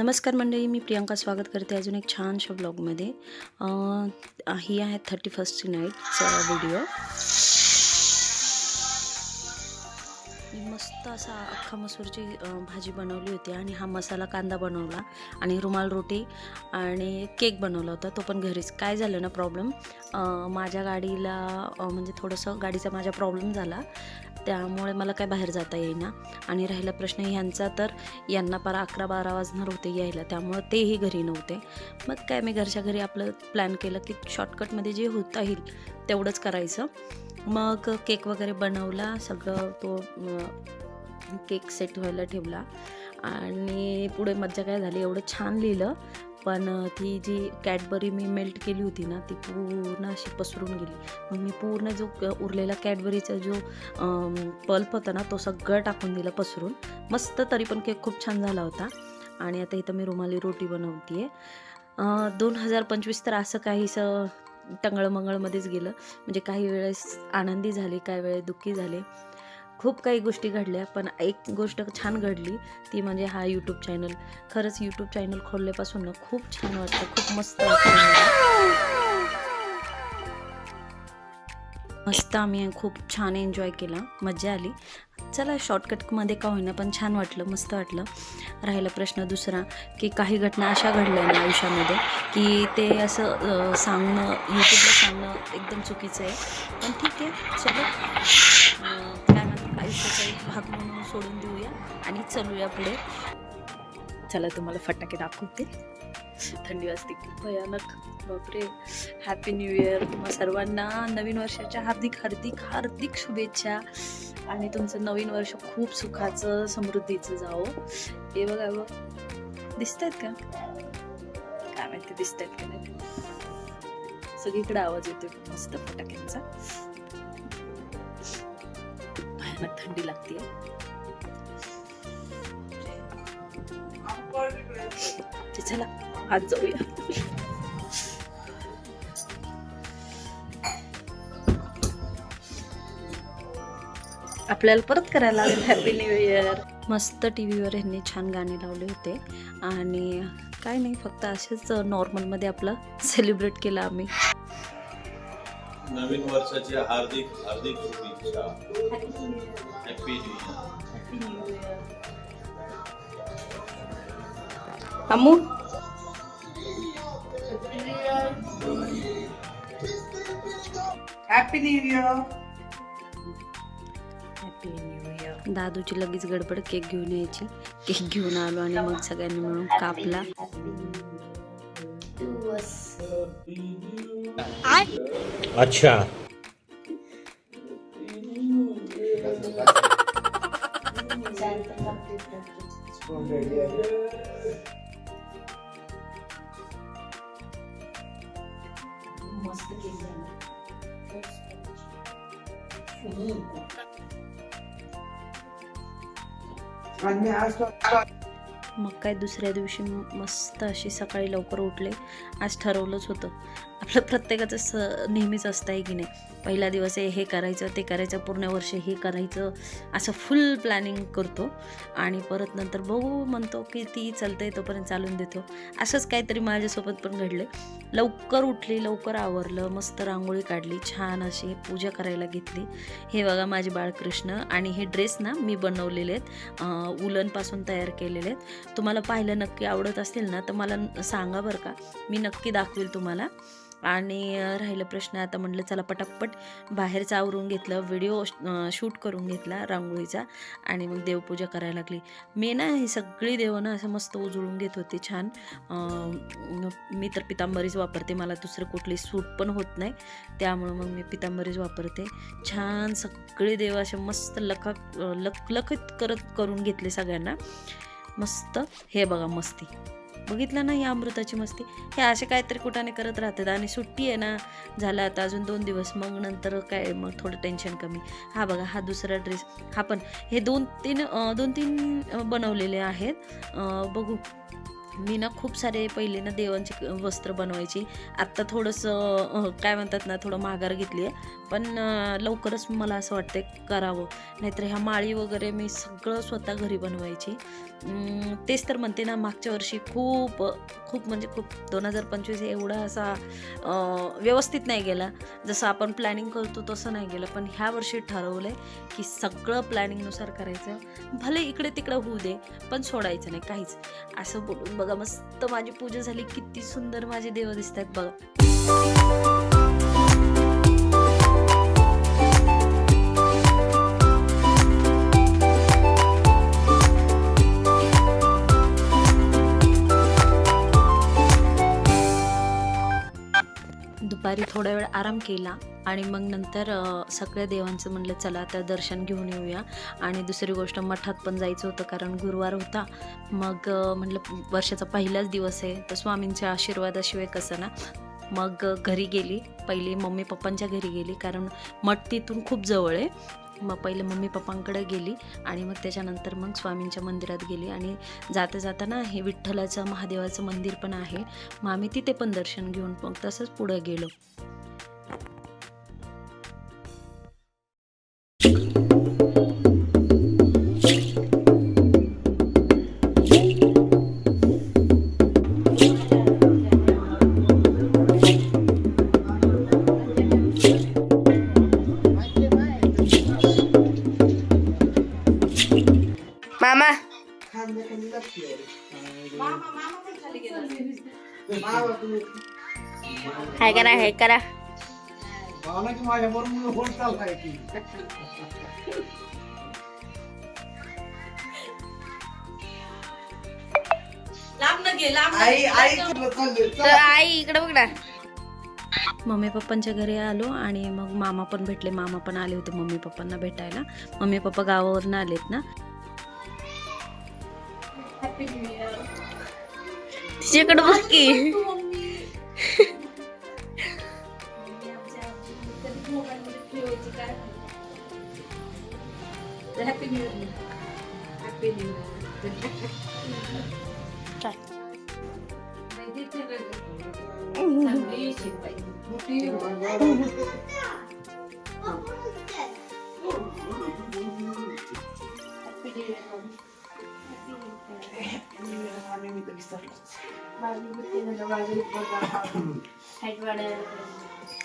नमस्कार मंडळी, मी प्रियांका स्वागत करते अजून एक छानशा ब्लॉगमध्ये। ही आहे 31st नाईटचा व्हिडिओ। मी मस्त असा अख्खा मसूरची भाजी बनवली होती आणि हा मसाला कांदा बनवला आणि रुमाल रोटी आणि केक बनवला होता, तो पण घरीच। काय झालं ना प्रॉब्लेम, माझ्या गाडीला म्हणजे थोडंसं गाडीचा माझा प्रॉब्लेम झाला, त्यामुळे मला काय बाहेर जाता येईना। आणि राहिला प्रश्न ह्यांचा, तर यांना पार 11-12 वाजणार होते यायला, त्यामुळे तेही घरी नव्हते। मग काय मी घरच्या घरी आपलं प्लॅन केलं की शॉर्टकटमध्ये जे होता येईल तेवढंच करायचं। मग केक वगैरे बनवला, सगळं तो केक सेट व्हायला ठेवला आणि पुढे मज्जा काय झाली, एवढं छान लिहिलं, पण ती जी कॅडबरी मी मेल्ट केली होती ना, ती पूर्ण अशी पसरून गेली। मग मी पूर्ण जो उरलेला कॅडबरीचा जो पल्प होता ना, तो सगळं टाकून दिला पसरून। मस्त, तरी पण केक खूप छान झाला होता। आणि आता इथं मी रुमाली रोटी बनवते आहे। 2025 तर असं काहीसं टंगळमंगळमध्येच गेलं, म्हणजे काही वेळेस आनंदी झाले, काही वेळेस दुःखी झाले, खूप काही गोष्टी घडल्या। पण एक गोष्ट छान घडली, ती म्हणजे हा यूट्यूब चॅनल। खरंच यूट्यूब चॅनल खोलल्यापासून ना खूप छान वाटतं, खूप मस्त वाटतं। मस्त आम्ही खूप छान एन्जॉय केला, मजा आली। चला शॉर्टकटमध्ये का होईना पण छान वाटलं, मस्त वाटलं। राहिला प्रश्न दुसरा की काही घटना अशा घडल्या ना आयुष्यामध्ये की ते असं सांगणं, यूट्यूबला सांगणं एकदम चुकीचं आहे, पण ठीक आहे, चलो काय म्हणतात, आयुष्याचा एक भाग म्हणून सोडून देऊया आणि चलूया पुढे। चला तुम्हाला फटाके दाखवते। थंडी वाजते खूप भयानक, बापरे। हॅपी न्यू इयर तुम्हा सर्वांना, नवीन वर्षाच्या हार्दिक हार्दिक हार्दिक शुभेच्छा। आणि तुमचं नवीन वर्ष खूप सुखाचं समृद्धीचं जावो। हे बघा, बघ दिसत आहेत का, काय माहिती दिसत आहेत का नाही, सगळीकडे आवाज येतोय मस्त फटाक्यांचा। भयानक थंडी लागते। चला आज जाऊया। आपल्याला परत करायला लागेल हॅपी न्यू इयर। मस्त टीव्हीवर ह्यांनी छान गाणे लावले होते आणि काय नाही, फक्त असेच नॉर्मलमध्ये आपलं सेलिब्रेट केलं आम्ही। नवीन वर्षाची हार्दिक हार्दिक शुभेच्छा। Happy new year. Ammu happy new year. Happy new year. दादूची लगेच गडबड केक घेऊन यायची, केक घेऊन आलो आणि मग सगळ्यांनी मिळून कापला। अच्छा, मस्त केक झाला। मग काय दुसऱ्या दिवशी मस्त अशी सकाळी लवकर उठले। आज ठरवलंच होतं, आपलं प्रत्येकाचं नेहमीच असतं आहे की नाही, पहिला दिवस आहे हे करायचं ते करायचं, पूर्ण वर्ष हे करायचं, असं फुल प्लॅनिंग करतो आणि परत नंतर बघू म्हणतो की ती चालतंय तोपर्यंत चालून देतो। असंच काहीतरी माझ्यासोबत पण घडले। लवकर उठली, लवकर आवरलं, मस्त रांगोळी काढली, छान अशी पूजा करायला घेतली। हे बघा माझे बाळकृष्ण, आणि हे ड्रेस ना मी बनवलेले आहेत, उलनपासून तयार केलेले आहेत। तुम्हाला पाहिलं नक्की आवडत असतील ना तर मला सांगा बरं का, मी नक्की दाखवेल तुम्हाला। आणि राहिलं प्रश्न, आता म्हटलं चला पटापट बाहेरचं आवरून घेतलं, व्हिडिओ शूट करून घेतला रांगोळीचा आणि मग देवपूजा करायला लागली। मी ना ही सगळी देव ना असं मस्त उजळून घेत होते छान। मी तर पितांबरीच वापरते, मला दुसरं कुठली सूट पण होत नाही, त्यामुळं मग मी पितांबरीच वापरते। छान सगळे देव असे मस्त लखलखित करून घेतले सगळ्यांना मस्त। हे बघा मस्ती, बघितलं ना ही अमृताची मस्ती, हे असे काहीतरी कुठाने करत राहतात। आणि सुट्टी आहे ना, झालं आता अजून 2 दिवस, मग नंतर काय मग थोडं टेन्शन कमी। हा बघा हा दुसरा ड्रेस, हा पण हे 2-3 बनवलेले आहेत। बघू, मी ना खूप सारे पहिले ना देवांची वस्त्र बनवायची, आत्ता थोडंसं काय म्हणतात ना, थोडं माघार घेतली आहे, पण लवकरच मला असं वाटतं करावं. नाहीतर ह्या माळी वगैरे मी सगळं स्वतः घरी बनवायची. तेच तर म्हणते ना, मागच्या वर्षी खूप म्हणजे खूप 2025 एवढा असा व्यवस्थित नाही गेला. जसं आपण प्लॅनिंग करतो तसं नाही गेलं. पण ह्या वर्षी ठरवलं आहे की सगळं प्लॅनिंगनुसार करायचं. भले इकडे तिकडे होऊ दे, पण सोडायचं नाही काहीच. असं बोलून बघा, मस्त माझी पूजा झाली. किती सुंदर माझे देव दिसत आहेत बघा. दुपारी थोडा वेळ आराम केला आणि मग नंतर सगळ्या देवांचं म्हणलं चला आता दर्शन घेऊन येऊया. आणि दुसरी गोष्ट, मठात पण जायचं होतं कारण गुरुवार होता. मग म्हणलं वर्षाचा पहिलाच दिवस आहे तर स्वामींच्या आशीर्वादाशिवाय कसं ना. मग घरी गेली, पहिली मम्मी पप्पांच्या घरी गेली कारण मठ तिथून खूप जवळ आहे. मग पहिले मम्मी पप्पांकडे गेली आणि मग त्याच्यानंतर मग स्वामींच्या मंदिरात गेली. आणि जाता जाताना हे विठ्ठलाचं महादेवाचं मंदिर पण आहे. मग आम्ही तिथे पण दर्शन घेऊन मग तसंच पुढे गेलो. मामा हाय करा हाय करा. तर आई इकडे बघ ना. मम्मी पप्पांच्या घरी आलो आणि मग मामा पण भेटले. मामा पण आले होते मम्मी पप्पांना भेटायला. मम्मी पप्पा गावावरून आलेत ना. तिच्याकडे बघ की.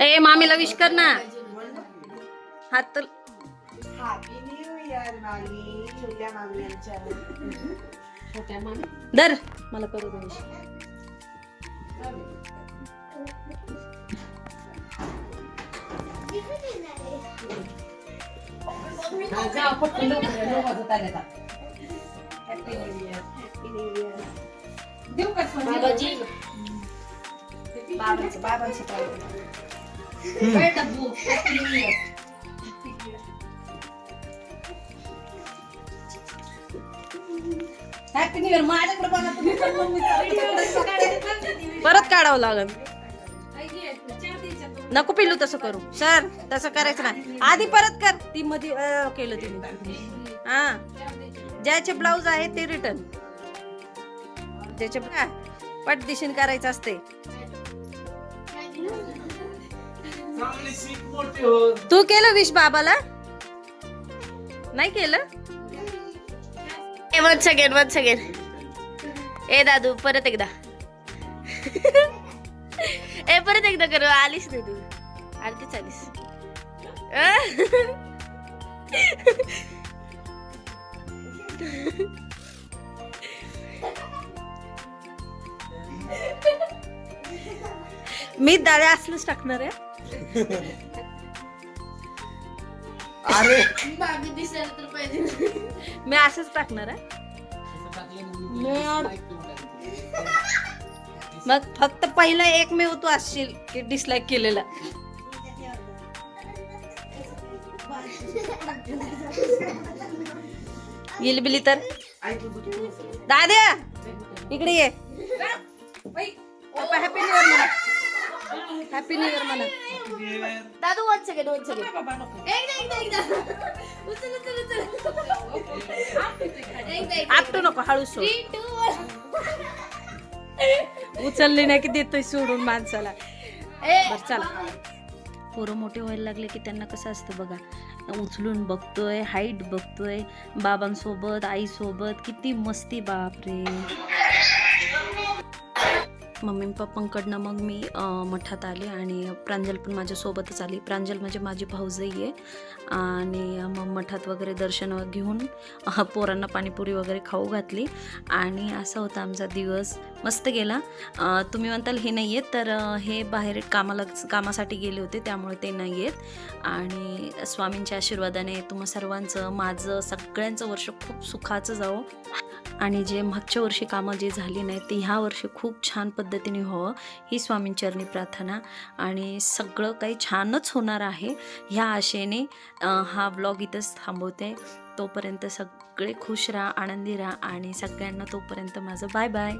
ए मामीला विश कर ना. हात दर मला करू they wish. Babaji happy new year. माझ्याकडे बघा तुम्ही पण परत काढावं लागल. नको पिलू तसं करू सर, तसं करायचं नाही. आधी परत कर. ती मध्ये केलं तुम्ही. हा, ज्याचे ब्लाऊज आहे ते रिटर्न. ज्याचे पटदिशीन करायचं असते. तू केलं विश बाबाला? नाही केलं? One second. ए दादू परत एकदा. ए परत एकदा करू. आलीस नाही तू. आरतीच आलीस. मी डाळे असलंच टाकणार आहे. अरे दिसायला तर पाहिजे. मी असंच टाकणार आहे. मग फक्त पहिला एक मी तू असशील की डिसलाईक केलेला. गिलबिली तर दाद्या इकडे ये. हॅपी न्यू इयर म्हणा. हॅपी न्यू इयर म्हणा. दादू वन सेकंड. आपटू नको, हळू सोड. उचलली नाही की देतोय सोडून माणसाला. बरं चला. पोरं मोठे व्हायला लागले की त्यांना कसं असतं बघा, उचलून बघतोय, हाईट बघतोय, बाबांसोबत आईसोबत किती मस्ती, बापरे. मम्मी पप्पांकडनं मग मी मठात आले आणि प्रांजल पण माझ्यासोबतच आली. प्रांजल म्हणजे माझी भाऊजाई आहे. आणि मग मठात वगैरे दर्शन घेऊन पोरांना पाणीपुरी वगैरे खाऊ घातली आणि असा होता आमचा दिवस. मस्त गेला. तुम्ही म्हणताल हे नाही आहेत, तर हे बाहेर कामासाठी गेले होते त्यामुळे ते नाही आहेत. आणि स्वामींच्या आशीर्वादाने तुम्हा सर्वांचं, माझं, सगळ्यांचं वर्ष खूप सुखाचं जावं आणि जे मागच्या वर्षी कामं जे झाली नाही ते ह्या वर्षी खूप छान पद्धतीने व्हावं ही स्वामींचरणी प्रार्थना. आणि सगळं काही छानच होणार आहे ह्या आशेने हा ब्लॉग इथंच थांबवते. तोपर्यंत सगळे खुश राहा, आनंदी राहा आणि सगळ्यांना तोपर्यंत माझं बाय बाय.